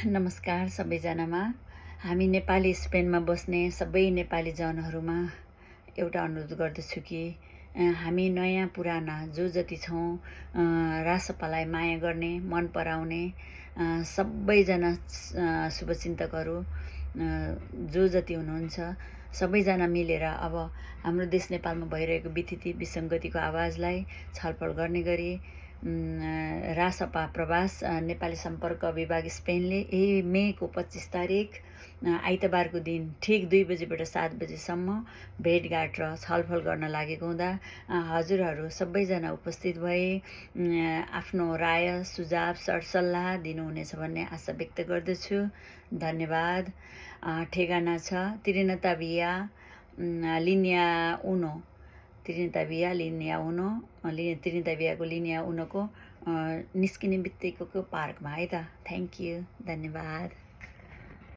नमस्कार सबैजनामा। हामी नेपाली स्पेनमा बस्ने सबै नेपाली जनहरूमा एउटा अनुरोध गर्दछु कि हामी नयाँ पुराना जो जति छौँ रासपालाई माया गर्ने, मन पराउने सबैजना शुभचिन्तकहरू जो जति हुनुहुन्छ सबैजना मिलेर अब हाम्रो देश नेपालमा भइरहेको विथिति विसङ्गतिको आवाजलाई छलफल गर्ने गरी रासपा प्रवास नेपाली सम्पर्क विभाग स्पेनले यही मेको 25 तारिक आइतबारको दिन ठिक 2 बजेबाट 7 बजेसम्म भेटघाट र छलफल गर्न लागेको हुँदा हजुरहरू सबैजना उपस्थित भए आफ्नो राय सुझाव सरसल्लाह दिनुहुनेछ भन्ने आशा व्यक्त गर्दछु। धन्यवाद। ठेगाना छ Trinitaviya लिनिया उनो, Trinitaviyaको लिनिया उनको निस्किने बित्तिकैको पार्कमा है त। थ्याङ्क यू, धन्यवाद।